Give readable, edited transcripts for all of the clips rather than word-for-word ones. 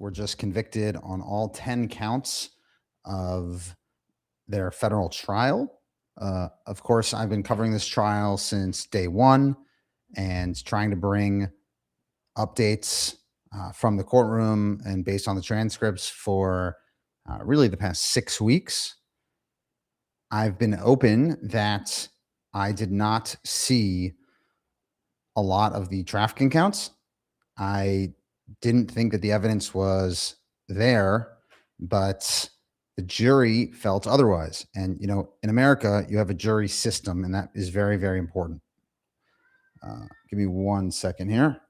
were just convicted on all 10 counts of their federal trial. Of course, I've been covering this trial since day one and trying to bring updates from the courtroom and based on the transcripts for really the past 6 weeks. I've been open that I did not see a lot of the trafficking counts. I didn't think that the evidence was there, but the jury felt otherwise. And, in America, you have a jury system, and that is very, very important. Give me 1 second here.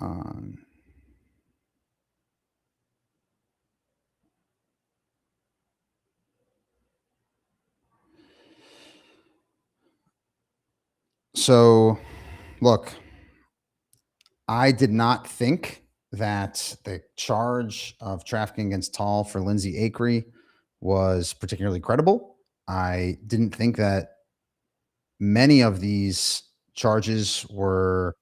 Um, so, look, I did not think that the charge of trafficking against Tall for Lindsay Akery was particularly credible. I didn't think that many of these charges were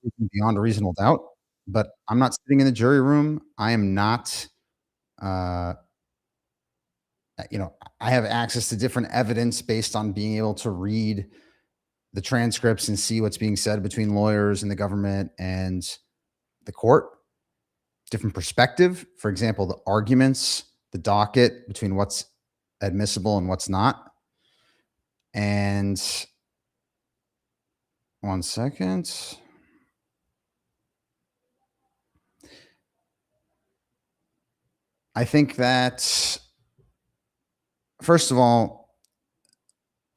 proven beyond a reasonable doubt, but I'm not sitting in the jury room. I am not, uh, I have access to different evidence based on being able to read the transcripts and see what's being said between lawyers and the government and the court. Different perspective. For example, the arguments, the docket between what's admissible and what's not. And 1 second. I think that, first of all,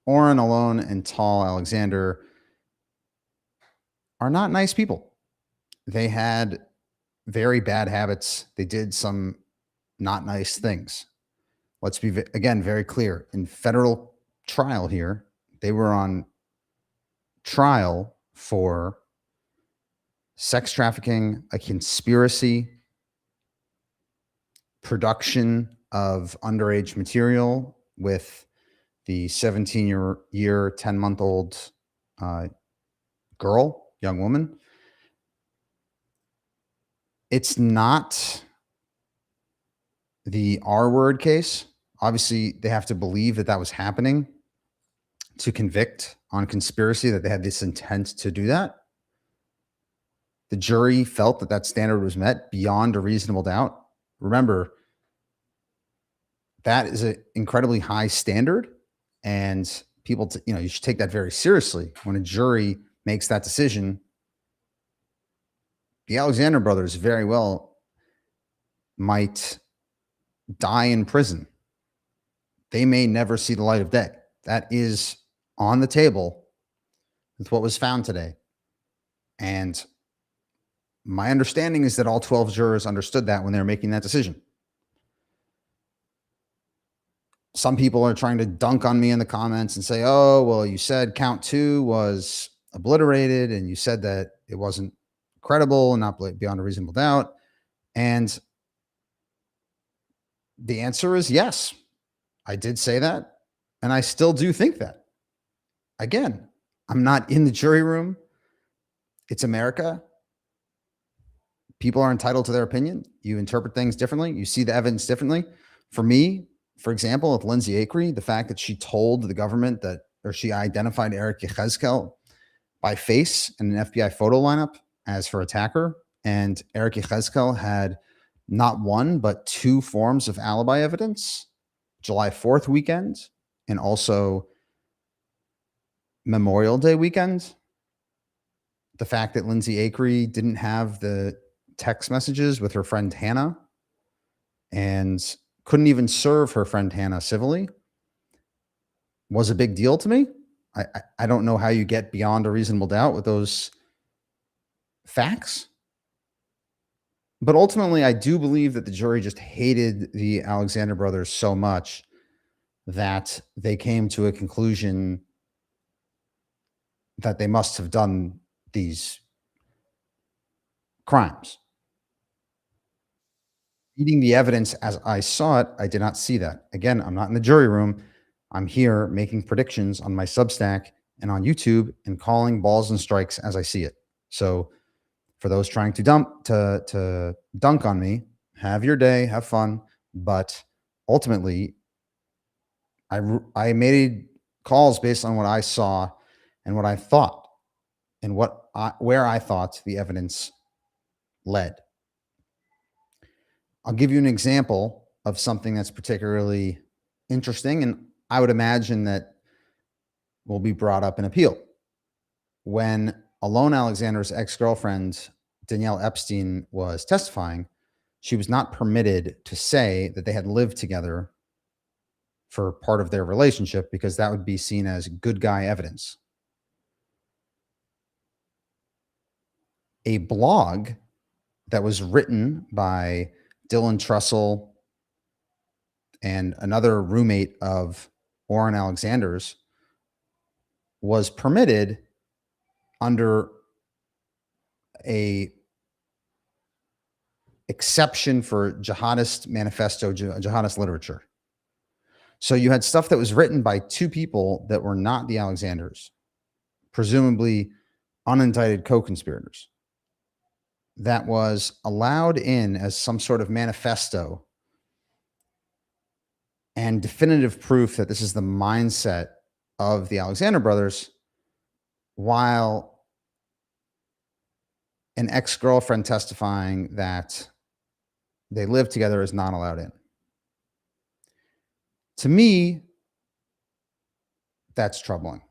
Oren Alone and Tall Alexander are not nice people. They had very bad habits. They did some not nice things. Let's be, again, very clear. In federal trial here, they were on trial for sex trafficking, a conspiracy, production of underage material with the 17-year, 10-month-old girl, young woman. It's not the R word case. Obviously, they have to believe that that was happening to convict on conspiracy, that they had this intent to do that. The jury felt that that standard was met beyond a reasonable doubt. Remember, that is an incredibly high standard, and people, you should take that very seriously. When a jury makes that decision, the Alexander brothers very well might die in prison. They may never see the light of day. That is on the table with what was found today. And my understanding is that all 12 jurors understood that when they were making that decision. Some people are trying to dunk on me in the comments and say, oh, well, you said count 2 was obliterated and you said that it wasn't credible and not beyond a reasonable doubt. And the answer is yes, I did say that. And I still do think that. Again, I'm not in the jury room. It's America. People are entitled to their opinion. You interpret things differently. You see the evidence differently. For me, for example, with Lindsay Akery, the fact that she told the government that, or she identified Eric Yechezkel by face in an FBI photo lineup as her attacker, and Eric Yechezkel had not one, but 2 forms of alibi evidence, July 4th weekend, and also Memorial Day weekend. The fact that Lindsay Akery didn't have the text messages with her friend Hannah and couldn't even serve her friend Hannah civilly was a big deal to me. I don't know how you get beyond a reasonable doubt with those facts. But ultimately, I do believe that the jury just hated the Alexander brothers so much that they came to a conclusion that they must have done these crimes. Reading the evidence as I saw it, I did not see that. Again, I'm not in the jury room. I'm here making predictions on my Substack and on YouTube and calling balls and strikes as I see it. So for those trying to dunk on me, have your day, have fun, but ultimately I made calls based on what I saw and what I thought and where I thought the evidence led. I'll give you an example of something that's particularly interesting, and I would imagine that will be brought up in appeal. When Alon Alexander's ex-girlfriend, Danielle Epstein, was testifying, she was not permitted to say that they had lived together for part of their relationship because that would be seen as good guy evidence. A blog that was written by Dylan Trussell and another roommate of Oren Alexander's was permitted under a exception for jihadist manifesto, jihadist literature. So you had stuff that was written by two people that were not the Alexanders, presumably unindicted co-conspirators, that was allowed in as some sort of manifesto and definitive proof that this is the mindset of the Alexander brothers, while an ex-girlfriend testifying that they lived together is not allowed in. To me, that's troubling.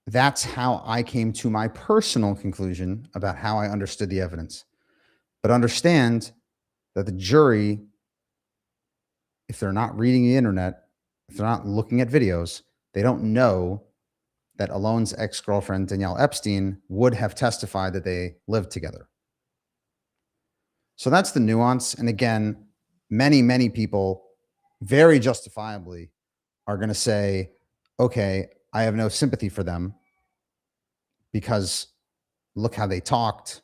That's how I came to my personal conclusion about how I understood the evidence. But understand that the jury, if they're not reading the internet, if they're not looking at videos, they don't know that Alon's ex-girlfriend, Danielle Epstein, would have testified that they lived together. So that's the nuance. And again, many, many people very justifiably are going to say, okay, I have no sympathy for them because look how they talked,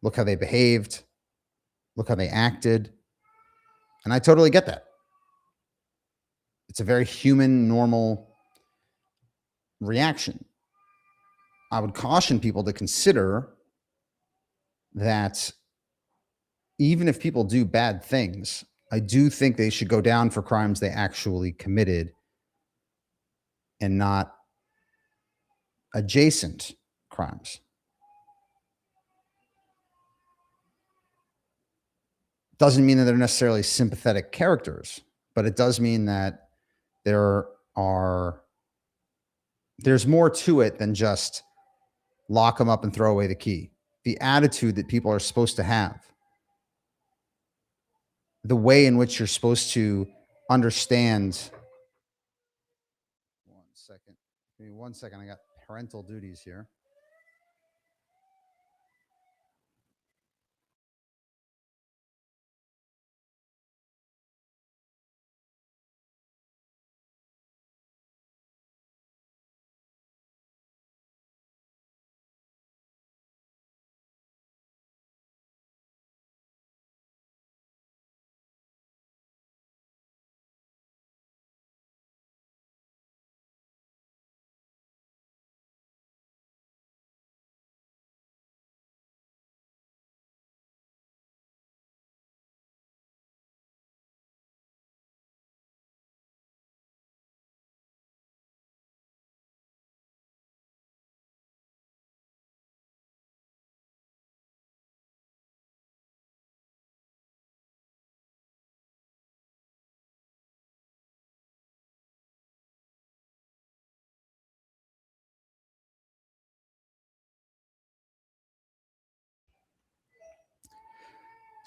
look how they behaved, look how they acted. And I totally get that. It's a very human, normal reaction. I would caution people to consider that even if people do bad things, I do think they should go down for crimes they actually committed and not adjacent crimes. Doesn't mean that they're necessarily sympathetic characters, but it does mean that there's more to it than just lock them up and throw away the key. The attitude that people are supposed to have, the way in which you're supposed to understand. One second. Give me 1 second. I got parental duties here.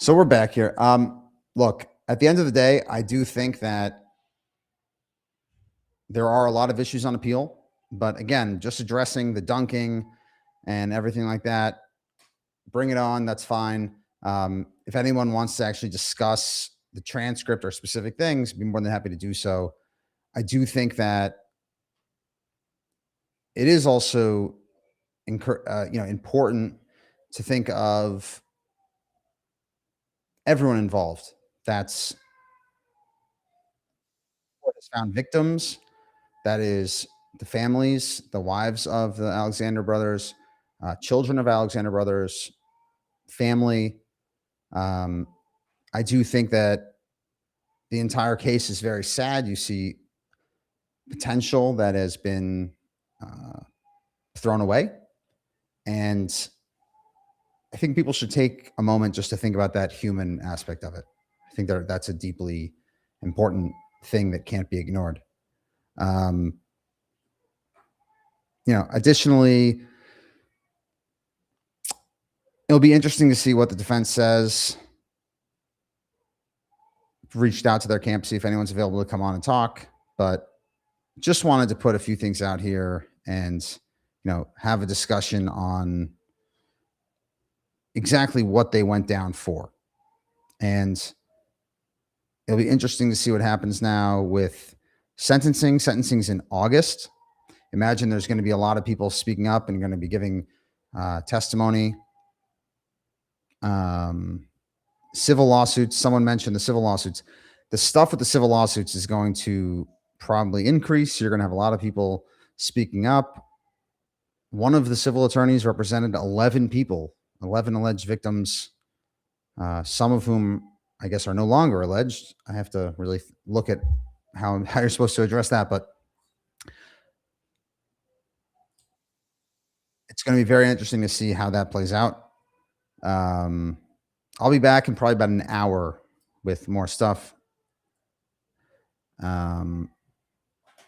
So we're back here. Look, at the end of the day, I do think that there are a lot of issues on appeal, but again, just addressing the dunking and everything like that, bring it on. That's fine. If anyone wants to actually discuss the transcript or specific things, be more than happy to do so. I do think that it is also important to think of everyone involved. That's court has found victims, that is the families, the wives of the Alexander brothers, children of Alexander brothers, family. Um, I do think that the entire case is very sad. You see potential that has been uh, thrown away. And I think people should take a moment just to think about that human aspect of it. I think that's a deeply important thing that can't be ignored. Um, additionally, it'll be interesting to see what the defense says. Reached out to their camp, see if anyone's available to come on and talk, but just wanted to put a few things out here and have a discussion on exactly what they went down for. And it'll be interesting to see what happens now with sentencing. Sentencing's in August. Imagine there's going to be a lot of people speaking up and going to be giving testimony. Civil lawsuits. Someone mentioned the civil lawsuits. The stuff with the civil lawsuits is going to probably increase. You're going to have a lot of people speaking up. One of the civil attorneys represented 11 people, 11 alleged victims, some of whom I guess are no longer alleged. I have to really look at how you're supposed to address that, but it's going to be very interesting to see how that plays out. I'll be back in probably about an hour with more stuff.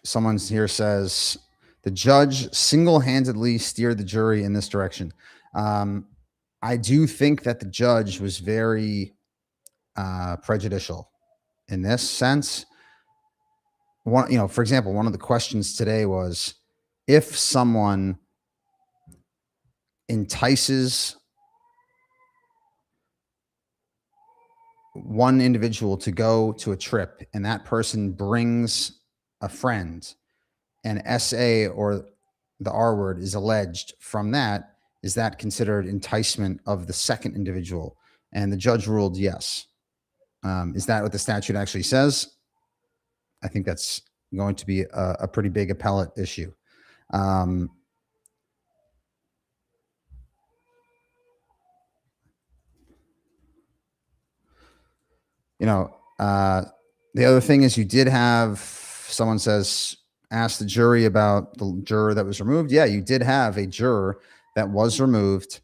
Someone here says the judge single-handedly steered the jury in this direction. I do think that the judge was very prejudicial in this sense. For example, one of the questions today was if someone entices one individual to go to a trip and that person brings a friend and SA or the R word is alleged from that, is that considered enticement of the second individual? And the judge ruled yes. Is that what the statute actually says? I think that's going to be a pretty big appellate issue. The other thing is you did have someone says, ask the jury about the juror that was removed. Yeah, you did have a juror that was removed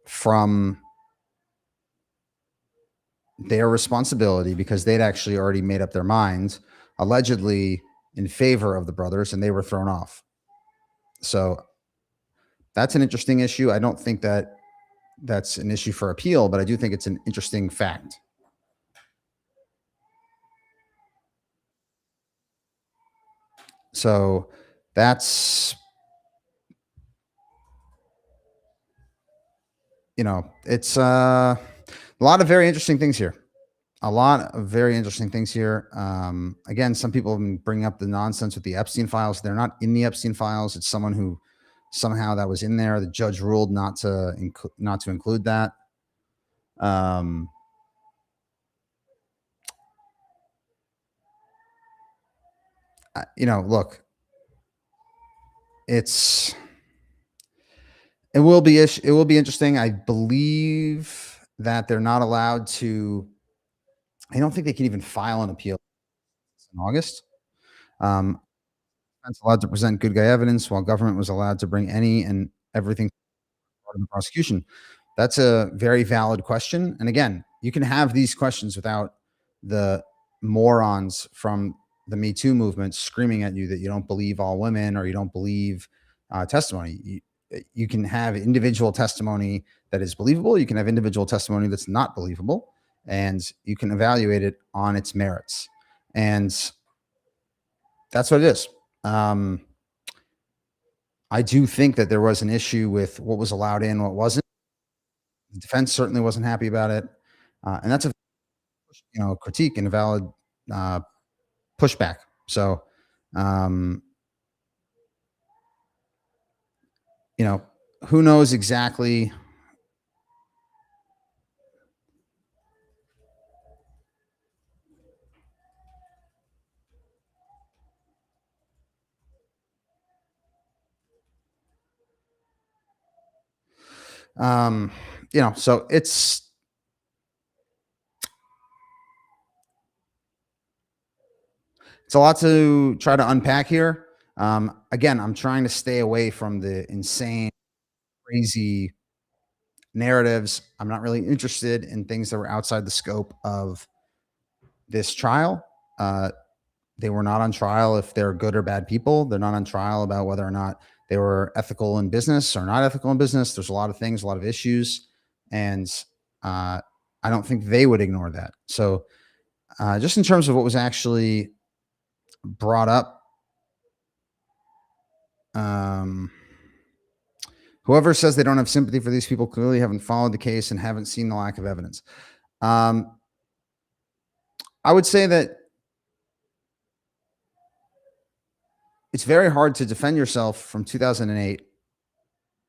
from their responsibility because they'd actually already made up their minds, allegedly in favor of the brothers, and they were thrown off. So that's an interesting issue. I don't think that that's an issue for appeal, but I do think it's an interesting fact. So that's, it's a lot of very interesting things here. Again, some people have been bringing up the nonsense with the Epstein files. They're not in the Epstein files. It's someone who somehow that was in there. The judge ruled not to include that. Look, it will be interesting. I believe that they're not allowed to. I don't think they can even file an appeal in August. Defense allowed to present good guy evidence, while government was allowed to bring any and everything part of the prosecution. That's a very valid question. And again, you can have these questions without the morons from the Me Too movement screaming at you that you don't believe all women or you don't believe testimony. You can have individual testimony that is believable. You can have individual testimony that's not believable, and you can evaluate it on its merits. And that's what it is. I do think that there was an issue with what was allowed in, what wasn't. The defense certainly wasn't happy about it, and that's a critique and a valid pushback. So, who knows exactly. Um, so it's a lot to try to unpack here. Again, I'm trying to stay away from the insane, crazy narratives. I'm not really interested in things that were outside the scope of this trial. Uh, they were not on trial if they're good or bad people. They're not on trial about whether or not they were ethical in business or not ethical in business. There's a lot of things, a lot of issues, and uh, I don't think they would ignore that. So, just in terms of what was actually brought up, um, whoever says they don't have sympathy for these people clearly haven't followed the case and haven't seen the lack of evidence. Um, I would say that it's very hard to defend yourself from 2008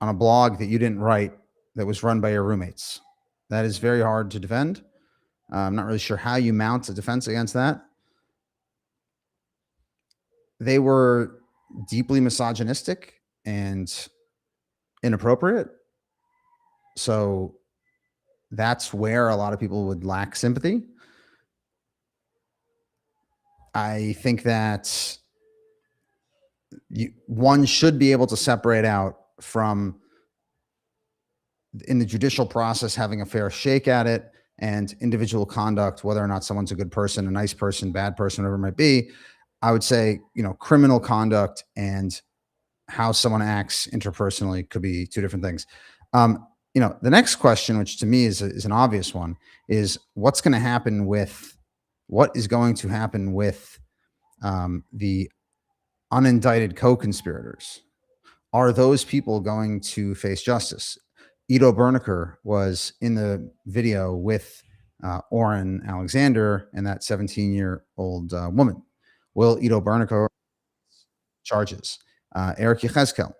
on a blog that you didn't write that was run by your roommates. That is very hard to defend. I'm not really sure how you mount a defense against that. They were deeply misogynistic and inappropriate. So that's where a lot of people would lack sympathy. I think that one should be able to separate out from, in the judicial process, having a fair shake at it, and individual conduct, whether or not someone's a good person, a nice person, bad person, whatever it might be. I would say, criminal conduct and how someone acts interpersonally could be two different things. The next question, which to me is an obvious one, is what is going to happen with the unindicted co-conspirators? Are those people going to face justice? Ido Berniker was in the video with Oren Alexander and that 17-year-old woman. Will Ido Berniker charges? Eric Yechezkel.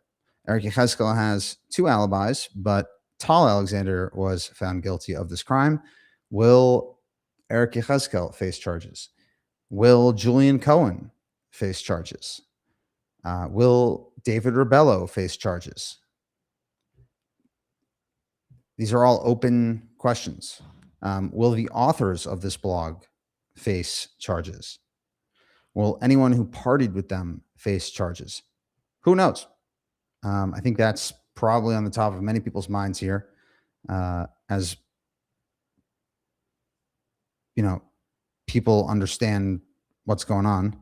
Eric Yechezkel has two alibis, but Tal Alexander was found guilty of this crime. Will Eric Yechezkel face charges? Will Julian Cohen face charges? Will David Rebello face charges? These are all open questions. Will the authors of this blog face charges? Will anyone who partied with them face charges? Who knows? I think that's probably on the top of many people's minds here, as people understand what's going on.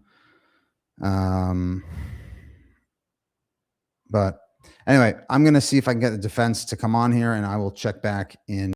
But anyway, I'm going to see if I can get the defense to come on here, and I will check back in